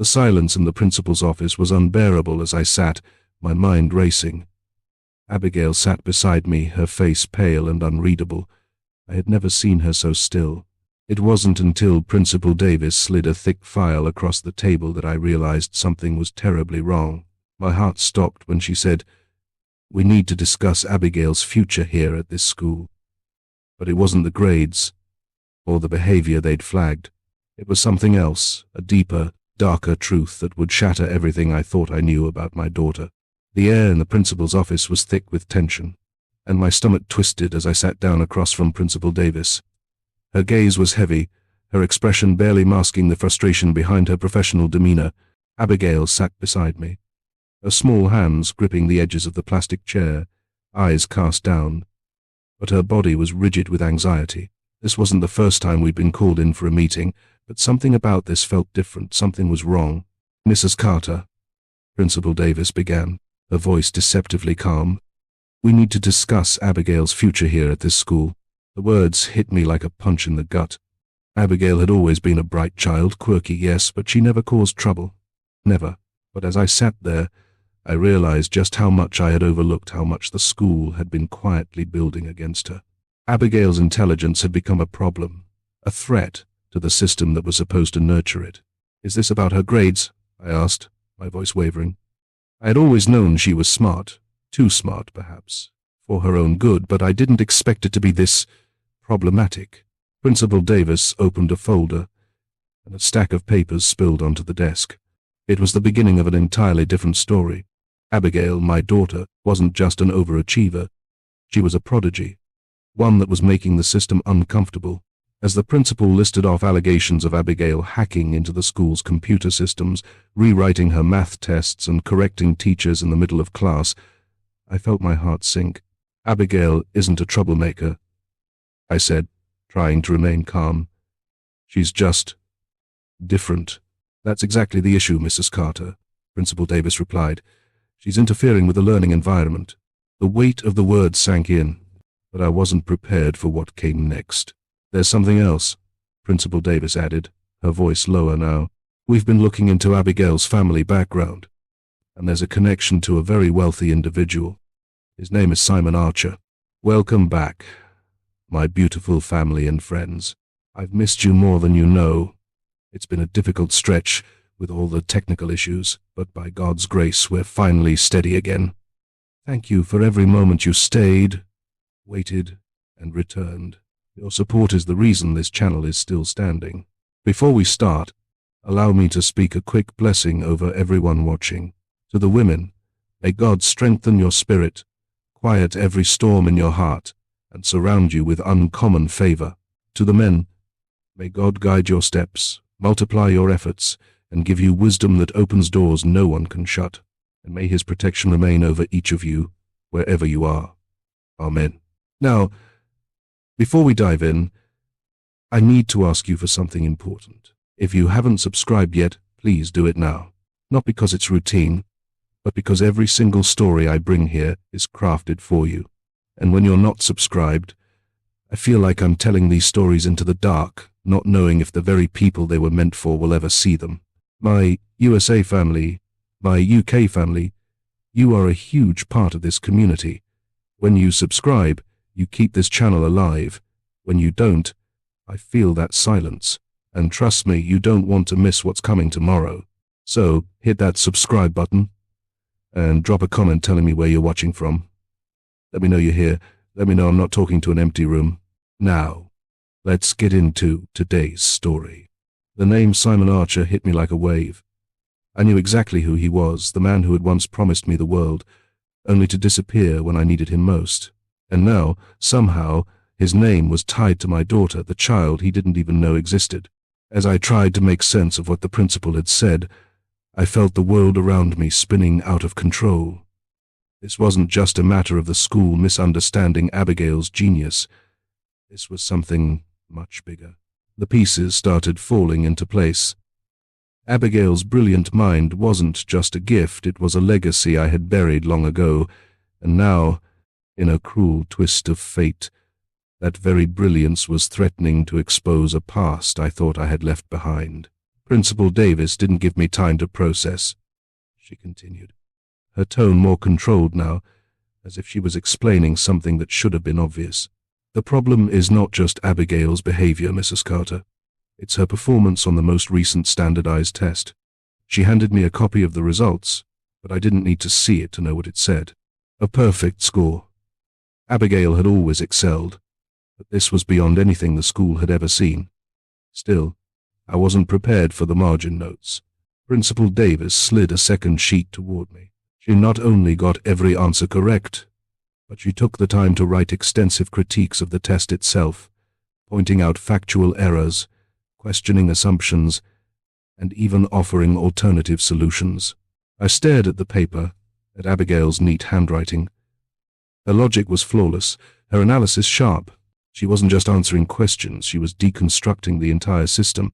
The silence in the principal's office was unbearable as I sat, my mind racing. Abigail sat beside me, her face pale and unreadable. I had never seen her so still. It wasn't until Principal Davis slid a thick file across the table that I realized something was terribly wrong. My heart stopped when she said, "We need to discuss Abigail's future here at this school." But it wasn't the grades or the behavior they'd flagged. It was something else, a deeper, darker truth that would shatter everything I thought I knew about my daughter. The air in the principal's office was thick with tension, and my stomach twisted as I sat down across from Principal Davis. Her gaze was heavy, her expression barely masking the frustration behind her professional demeanor. Abigail sat beside me, her small hands gripping the edges of the plastic chair, eyes cast down, but her body was rigid with anxiety. This wasn't the first time we'd been called in for a meeting, but something about this felt different. Something was wrong. "Mrs. Carter," Principal Davis began, her voice deceptively calm, "we need to discuss Abigail's future here at this school." The words hit me like a punch in the gut. Abigail had always been a bright child, quirky, yes, but she never caused trouble. Never. But as I sat there, I realized just how much I had overlooked, how much the school had been quietly building against her. Abigail's intelligence had become a problem, a threat to the system that was supposed to nurture it. "Is this about her grades?" I asked, my voice wavering. I had always known she was smart, too smart perhaps, for her own good, but I didn't expect it to be this problematic. Principal Davis opened a folder, and a stack of papers spilled onto the desk. It was the beginning of an entirely different story. Abigail, my daughter, wasn't just an overachiever. She was a prodigy, one that was making the system uncomfortable. As the principal listed off allegations of Abigail hacking into the school's computer systems, rewriting her math tests and correcting teachers in the middle of class, I felt my heart sink. "Abigail isn't a troublemaker," I said, trying to remain calm. "She's just different." "That's exactly the issue, Mrs. Carter," Principal Davis replied. "She's interfering with the learning environment." The weight of the words sank in, but I wasn't prepared for what came next. "There's something else," Principal Davis added, her voice lower now. "We've been looking into Abigail's family background, and there's a connection to a very wealthy individual. His name is Simon Archer. Welcome back, my beautiful family and friends. I've missed you more than you know. It's been a difficult stretch with all the technical issues, but by God's grace we're finally steady again. Thank you for every moment you stayed, waited, and returned. Your support is the reason this channel is still standing. Before we start, allow me to speak a quick blessing over everyone watching. To the women, may God strengthen your spirit, quiet every storm in your heart, and surround you with uncommon favor. To the men, may God guide your steps, multiply your efforts, and give you wisdom that opens doors no one can shut. And may His protection remain over each of you, wherever you are. Amen. Now, before we dive in, I need to ask you for something important. If you haven't subscribed yet, please do it now. Not because it's routine, but because every single story I bring here is crafted for you. And when you're not subscribed, I feel like I'm telling these stories into the dark, not knowing if the very people they were meant for will ever see them. My USA family, my UK family, you are a huge part of this community. When you subscribe, you keep this channel alive. When you don't, I feel that silence. And trust me, you don't want to miss what's coming tomorrow. So, hit that subscribe button, and drop a comment telling me where you're watching from. Let me know you're here. Let me know I'm not talking to an empty room. Now, let's get into today's story. The name Simon Archer hit me like a wave. I knew exactly who he was, the man who had once promised me the world, only to disappear when I needed him most. And now, somehow, his name was tied to my daughter, the child he didn't even know existed. As I tried to make sense of what the principal had said, I felt the world around me spinning out of control. This wasn't just a matter of the school misunderstanding Abigail's genius. This was something much bigger. The pieces started falling into place. Abigail's brilliant mind wasn't just a gift, it was a legacy I had buried long ago, and now, in a cruel twist of fate, that very brilliance was threatening to expose a past I thought I had left behind. Principal Davis didn't give me time to process, she continued, her tone more controlled now, as if she was explaining something that should have been obvious. The problem is not just Abigail's behavior, Mrs. Carter. It's her performance on the most recent standardized test. She handed me a copy of the results, but I didn't need to see it to know what it said. A perfect score. Abigail had always excelled, but this was beyond anything the school had ever seen. Still, I wasn't prepared for the margin notes. Principal Davis slid a second sheet toward me. She not only got every answer correct, but she took the time to write extensive critiques of the test itself, pointing out factual errors, questioning assumptions, and even offering alternative solutions. I stared at the paper, at Abigail's neat handwriting. Her logic was flawless, her analysis sharp. She wasn't just answering questions, she was deconstructing the entire system,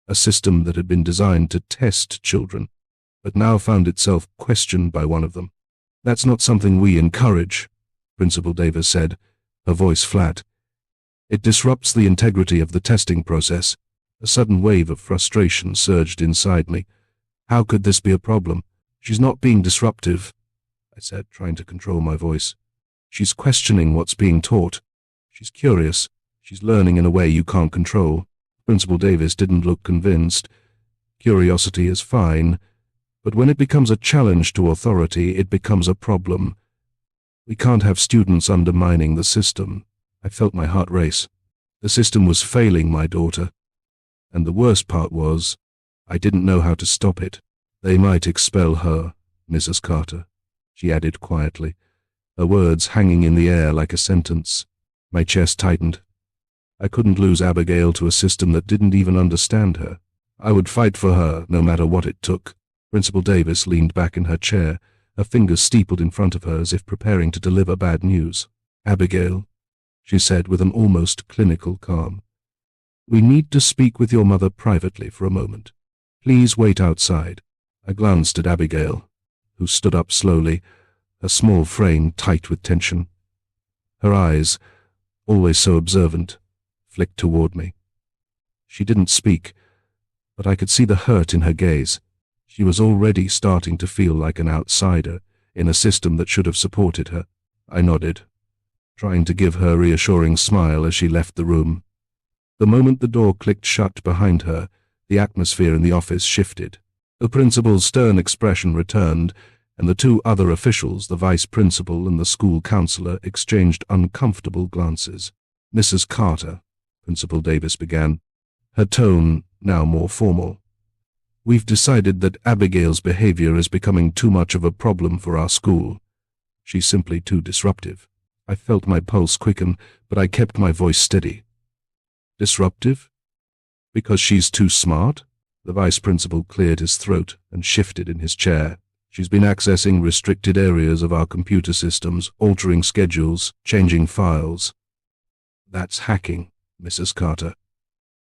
a system that had been designed to test children, but now found itself questioned by one of them. That's not something we encourage, Principal Davis said, her voice flat. It disrupts the integrity of the testing process. A sudden wave of frustration surged inside me. How could this be a problem? She's not being disruptive, I said, trying to control my voice. She's questioning what's being taught. She's curious. She's learning in a way you can't control. Principal Davis didn't look convinced. Curiosity is fine, but when it becomes a challenge to authority, it becomes a problem. We can't have students undermining the system. I felt my heart race. The system was failing my daughter. And the worst part was, I didn't know how to stop it. They might expel her, Mrs. Carter, she added quietly, her words hanging in the air like a sentence. My chest tightened. I couldn't lose Abigail to a system that didn't even understand her. I would fight for her, no matter what it took. Principal Davis leaned back in her chair, her fingers steepled in front of her as if preparing to deliver bad news. Abigail, she said with an almost clinical calm, we need to speak with your mother privately for a moment. Please wait outside. I glanced at Abigail, who stood up slowly, her small frame tight with tension. Her eyes, always so observant, flicked toward me. She didn't speak, but I could see the hurt in her gaze. She was already starting to feel like an outsider in a system that should have supported her. I nodded, trying to give her a reassuring smile as she left the room. The moment the door clicked shut behind her, the atmosphere in the office shifted. The principal's stern expression returned, and the two other officials, the vice principal and the school counselor, exchanged uncomfortable glances. Mrs. Carter, Principal Davis began, her tone now more formal. We've decided that Abigail's behavior is becoming too much of a problem for our school. She's simply too disruptive. I felt my pulse quicken, but I kept my voice steady. Disruptive? Because she's too smart? The vice principal cleared his throat and shifted in his chair. She's been accessing restricted areas of our computer systems, altering schedules, changing files. That's hacking, Mrs. Carter,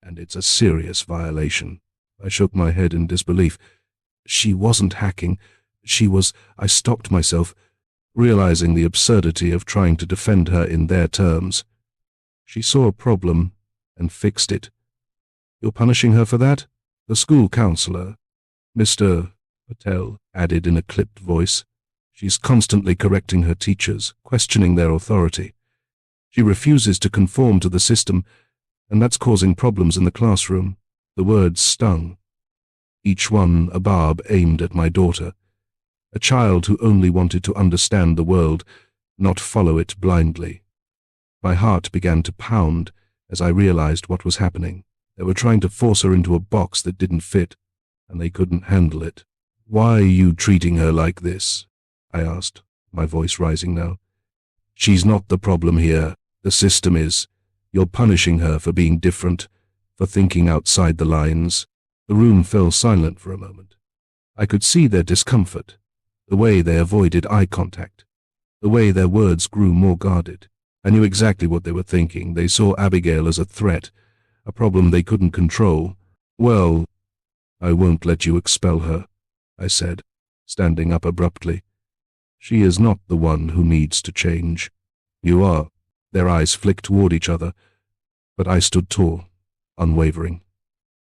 and it's a serious violation. I shook my head in disbelief. She wasn't hacking. She was... I stopped myself, realizing the absurdity of trying to defend her in their terms. She saw a problem and fixed it. You're punishing her for that? The school counselor, Mr. Patel, added in a clipped voice. She's constantly correcting her teachers, questioning their authority. She refuses to conform to the system, and that's causing problems in the classroom. The words stung. Each one a barb aimed at my daughter, a child who only wanted to understand the world, not follow it blindly. My heart began to pound as I realized what was happening. They were trying to force her into a box that didn't fit, and they couldn't handle it. Why are you treating her like this? I asked, my voice rising now. She's not the problem here. The system is. You're punishing her for being different, for thinking outside the lines. The room fell silent for a moment. I could see their discomfort, the way they avoided eye contact, the way their words grew more guarded. I knew exactly what they were thinking. They saw Abigail as a threat, a problem they couldn't control. Well, I won't let you expel her, I said, standing up abruptly. She is not the one who needs to change. You are. Their eyes flicked toward each other, but I stood tall, unwavering.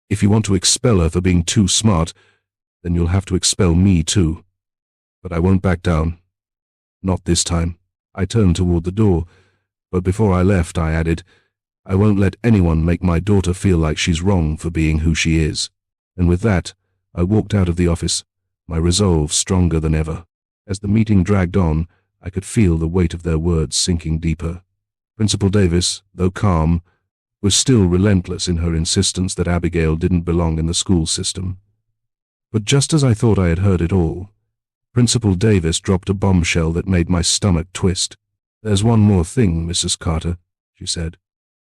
If you want to expel her for being too smart, then you'll have to expel me too. But I won't back down. Not this time. I turned toward the door, but before I left I added, I won't let anyone make my daughter feel like she's wrong for being who she is. And with that, I walked out of the office, my resolve stronger than ever. As the meeting dragged on, I could feel the weight of their words sinking deeper. Principal Davis, though calm, was still relentless in her insistence that Abigail didn't belong in the school system. But just as I thought I had heard it all, Principal Davis dropped a bombshell that made my stomach twist. "There's one more thing, Mrs. Carter," she said,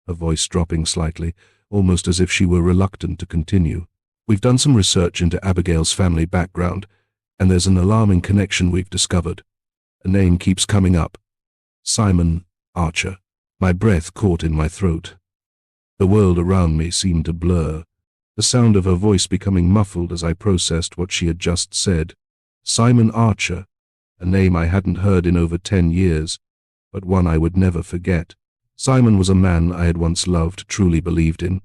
her voice dropping slightly, almost as if she were reluctant to continue. "We've done some research into Abigail's family background, and there's an alarming connection we've discovered. A name keeps coming up. Simon Archer." My breath caught in my throat. The world around me seemed to blur, the sound of her voice becoming muffled as I processed what she had just said. Simon Archer, a name I hadn't heard in over 10 years, but one I would never forget. Simon was a man I had once loved, truly believed in.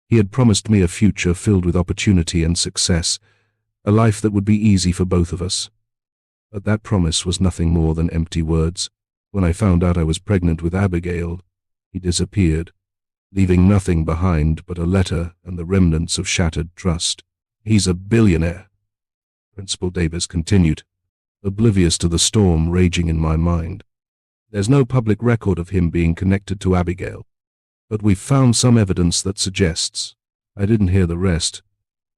He had promised me a future filled with opportunity and success, a life that would be easy for both of us. But that promise was nothing more than empty words. When I found out I was pregnant with Abigail, he disappeared, leaving nothing behind but a letter and the remnants of shattered trust. "He's a billionaire," Principal Davis continued, oblivious to the storm raging in my mind. "There's no public record of him being connected to Abigail, but we've found some evidence that suggests." I didn't hear the rest.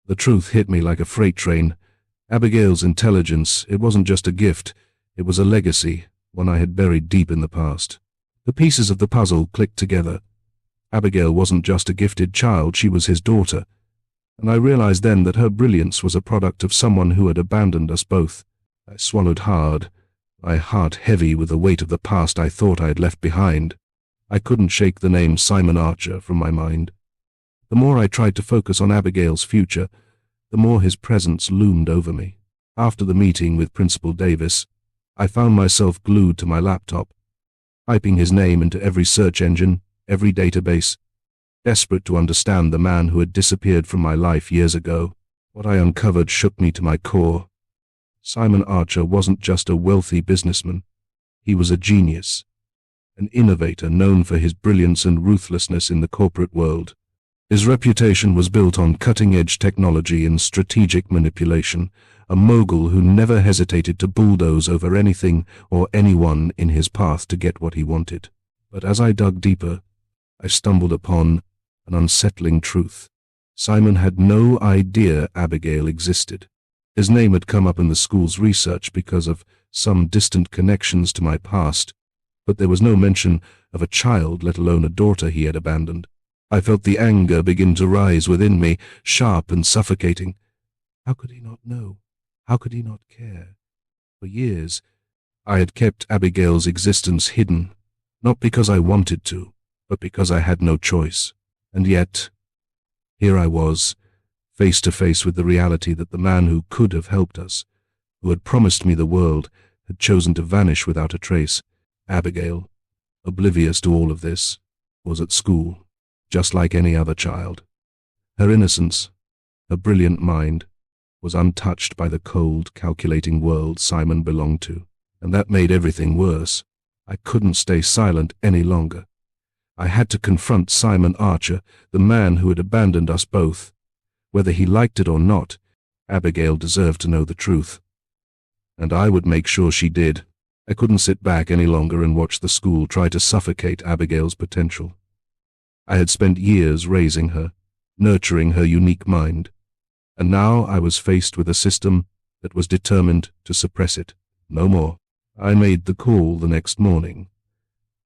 The truth hit me like a freight train. Abigail's intelligence, it wasn't just a gift, it was a legacy, one I had buried deep in the past. The pieces of the puzzle clicked together. Abigail wasn't just a gifted child, she was his daughter, and I realized then that her brilliance was a product of someone who had abandoned us both. I swallowed hard, my heart heavy with the weight of the past I thought I had left behind. I couldn't shake the name Simon Archer from my mind. The more I tried to focus on Abigail's future, the more his presence loomed over me. After the meeting with Principal Davis, I found myself glued to my laptop, typing his name into every search engine, every database, desperate to understand the man who had disappeared from my life years ago. What I uncovered shook me to my core. Simon Archer wasn't just a wealthy businessman. He was a genius, an innovator known for his brilliance and ruthlessness in the corporate world. His reputation was built on cutting-edge technology and strategic manipulation, a mogul who never hesitated to bulldoze over anything or anyone in his path to get what he wanted. But as I dug deeper, I stumbled upon an unsettling truth. Simon had no idea Abigail existed. His name had come up in the school's research because of some distant connections to my past, but there was no mention of a child, let alone a daughter he had abandoned. I felt the anger begin to rise within me, sharp and suffocating. How could he not know? How could he not care? For years, I had kept Abigail's existence hidden, not because I wanted to, but because I had no choice. And yet, here I was, face to face with the reality that the man who could have helped us, who had promised me the world, had chosen to vanish without a trace. Abigail, oblivious to all of this, was at school, just like any other child. Her innocence, her brilliant mind, was untouched by the cold, calculating world Simon belonged to, and that made everything worse. I couldn't stay silent any longer. I had to confront Simon Archer, the man who had abandoned us both. Whether he liked it or not, Abigail deserved to know the truth. And I would make sure she did. I couldn't sit back any longer and watch the school try to suffocate Abigail's potential. I had spent years raising her, nurturing her unique mind, and now I was faced with a system that was determined to suppress it. No more. I made the call the next morning.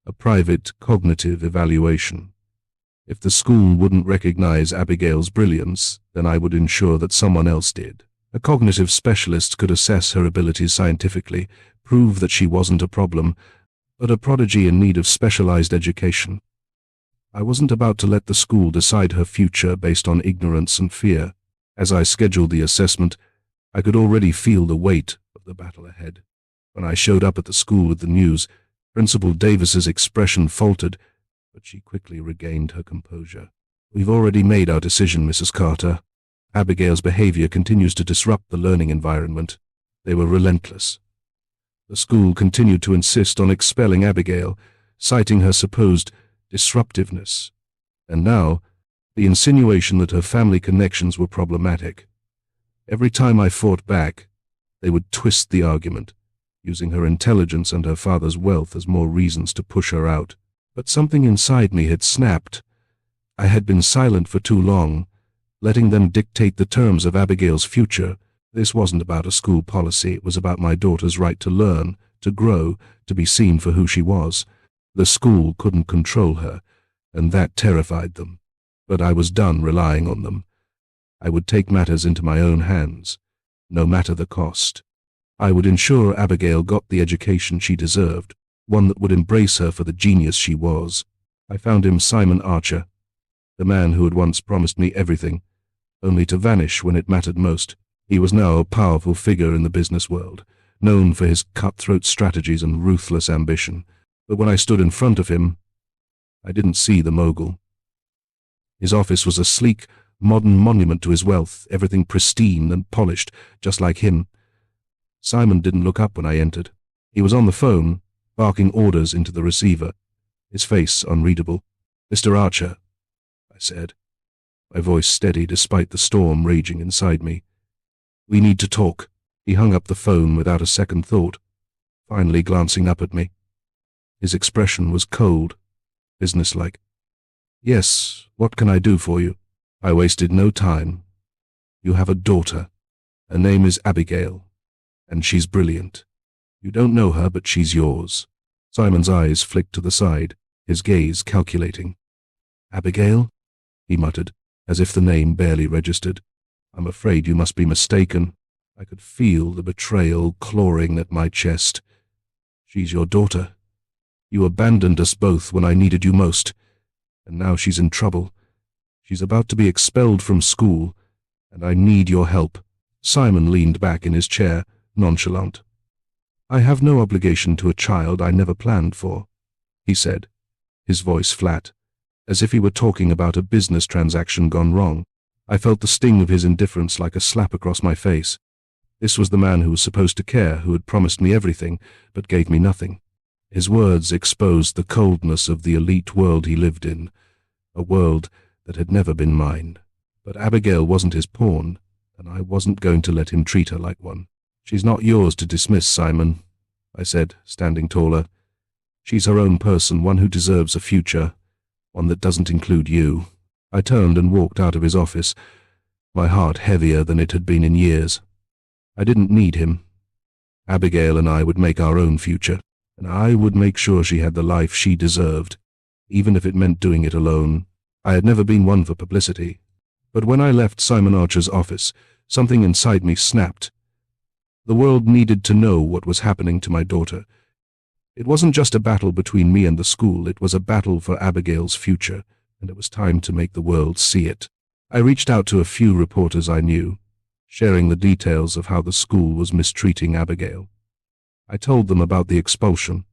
A private cognitive evaluation. If the school wouldn't recognize Abigail's brilliance, then I would ensure that someone else did. A cognitive specialist could assess her abilities scientifically, prove that she wasn't a problem, but a prodigy in need of specialized education. I wasn't about to let the school decide her future based on ignorance and fear. As I scheduled the assessment, I could already feel the weight of the battle ahead. When I showed up at the school with the news, Principal Davis's expression faltered, but she quickly regained her composure. We've already made our decision, Mrs. Carter. Abigail's behavior continues to disrupt the learning environment. They were relentless. The school continued to insist on expelling Abigail, citing her supposed disruptiveness. And now, the insinuation that her family connections were problematic. Every time I fought back, they would twist the argument, using her intelligence and her father's wealth as more reasons to push her out. But something inside me had snapped. I had been silent for too long, letting them dictate the terms of Abigail's future. This wasn't about a school policy, it was about my daughter's right to learn, to grow, to be seen for who she was. The school couldn't control her, and that terrified them. But I was done relying on them. I would take matters into my own hands, no matter the cost. I would ensure Abigail got the education she deserved, one that would embrace her for the genius she was. I found him Simon Archer, the man who had once promised me everything, only to vanish when it mattered most. He was now a powerful figure in the business world, known for his cutthroat strategies and ruthless ambition. But when I stood in front of him, I didn't see the mogul. His office was a sleek, modern monument to his wealth, everything pristine and polished, just like him. Simon didn't look up when I entered. He was on the phone, barking orders into the receiver, his face unreadable. "Mr. Archer," I said, my voice steady despite the storm raging inside me. "We need to talk." He hung up the phone without a second thought, finally glancing up at me. His expression was cold, businesslike. "Yes, what can I do for you?" I wasted no time. "You have a daughter. Her name is Abigail, and she's brilliant. You don't know her, but she's yours." Simon's eyes flicked to the side, his gaze calculating. "Abigail?" he muttered, as if the name barely registered. "I'm afraid you must be mistaken." I could feel the betrayal clawing at my chest. "She's your daughter. You abandoned us both when I needed you most, and now she's in trouble. She's about to be expelled from school, and I need your help." Simon leaned back in his chair, nonchalant. "I have no obligation to a child I never planned for," he said, his voice flat, as if he were talking about a business transaction gone wrong. I felt the sting of his indifference like a slap across my face. This was the man who was supposed to care, who had promised me everything, but gave me nothing. His words exposed the coldness of the elite world he lived in, a world that had never been mine. But Abigail wasn't his pawn, and I wasn't going to let him treat her like one. "She's not yours to dismiss, Simon," I said, standing taller. "She's her own person, one who deserves a future, one that doesn't include you." I turned and walked out of his office, my heart heavier than it had been in years. I didn't need him. Abigail and I would make our own future, and I would make sure she had the life she deserved, even if it meant doing it alone. I had never been one for publicity, but when I left Simon Archer's office, something inside me snapped. The world needed to know what was happening to my daughter. It wasn't just a battle between me and the school, it was a battle for Abigail's future, and it was time to make the world see it. I reached out to a few reporters I knew, sharing the details of how the school was mistreating Abigail. I told them about the expulsion,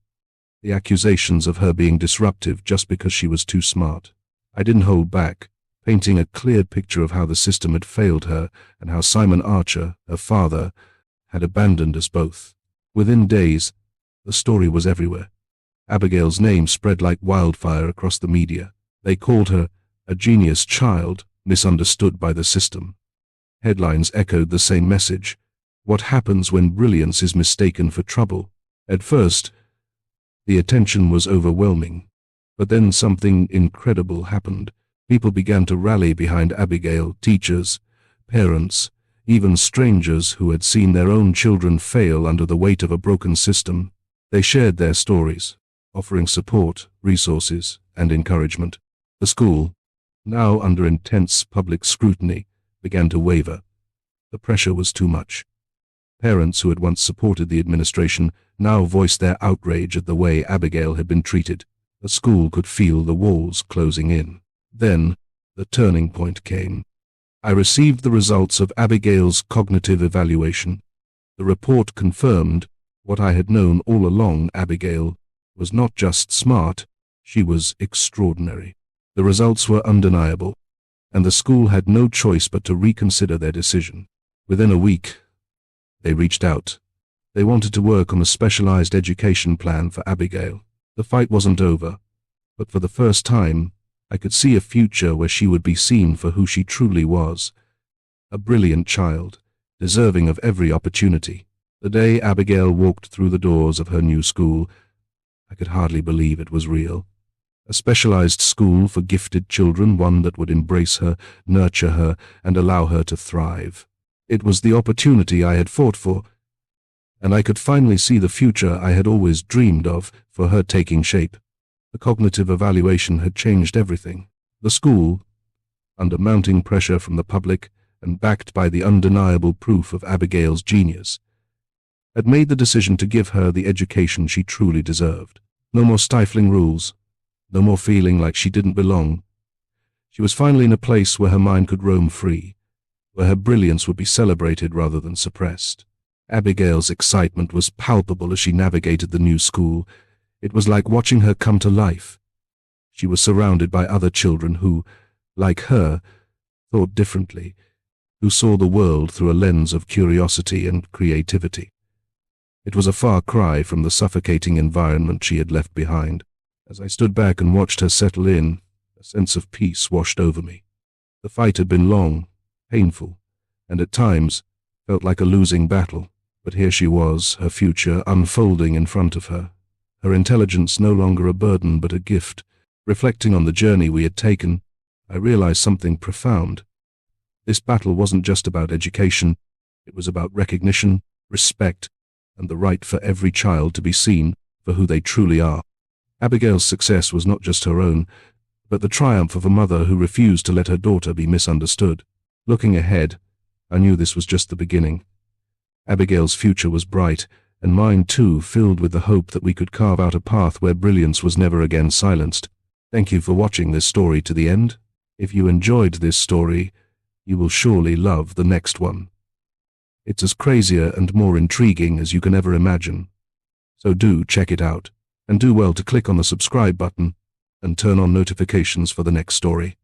the accusations of her being disruptive just because she was too smart. I didn't hold back, painting a clear picture of how the system had failed her and how Simon Archer, her father, had abandoned us both. Within days, the story was everywhere. Abigail's name spread like wildfire across the media. They called her a genius child, misunderstood by the system. Headlines echoed the same message. What happens when brilliance is mistaken for trouble? At first, the attention was overwhelming, but then something incredible happened. People began to rally behind Abigail, teachers, parents, even strangers who had seen their own children fail under the weight of a broken system. They shared their stories, offering support, resources, and encouragement. The school, now under intense public scrutiny, began to waver. The pressure was too much. Parents who had once supported the administration now voiced their outrage at the way Abigail had been treated. The school could feel the walls closing in. Then, the turning point came. I received the results of Abigail's cognitive evaluation. The report confirmed what I had known all along. Abigail was not just smart, she was extraordinary. The results were undeniable. and the school had no choice but to reconsider their decision. Within a week, they reached out. They wanted to work on a specialized education plan for Abigail. The fight wasn't over, but for the first time, I could see a future where she would be seen for who she truly was. A brilliant child, deserving of every opportunity. The day Abigail walked through the doors of her new school, I could hardly believe it was real. A specialized school for gifted children, one that would embrace her, nurture her, and allow her to thrive. It was the opportunity I had fought for, and I could finally see the future I had always dreamed of for her taking shape. The cognitive evaluation had changed everything. The school, under mounting pressure from the public and backed by the undeniable proof of Abigail's genius, had made the decision to give her the education she truly deserved. No more stifling rules, no more feeling like she didn't belong. She was finally in a place where her mind could roam free, where her brilliance would be celebrated rather than suppressed. Abigail's excitement was palpable as she navigated the new school. It was like watching her come to life. She was surrounded by other children who, like her, thought differently, who saw the world through a lens of curiosity and creativity. It was a far cry from the suffocating environment she had left behind. As I stood back and watched her settle in, a sense of peace washed over me. The fight had been long, painful, and at times felt like a losing battle. But here she was, her future unfolding in front of her, her intelligence no longer a burden but a gift. Reflecting on the journey we had taken, I realized something profound. This battle wasn't just about education, it was about recognition, respect, and the right for every child to be seen for who they truly are. Abigail's success was not just her own, but the triumph of a mother who refused to let her daughter be misunderstood. Looking ahead, I knew this was just the beginning. Abigail's future was bright, and mine too, filled with the hope that we could carve out a path where brilliance was never again silenced. Thank you for watching this story to the end. If you enjoyed this story, you will surely love the next one. It's as crazier and more intriguing as you can ever imagine. So do check it out, and do well to click on the subscribe button and turn on notifications for the next story.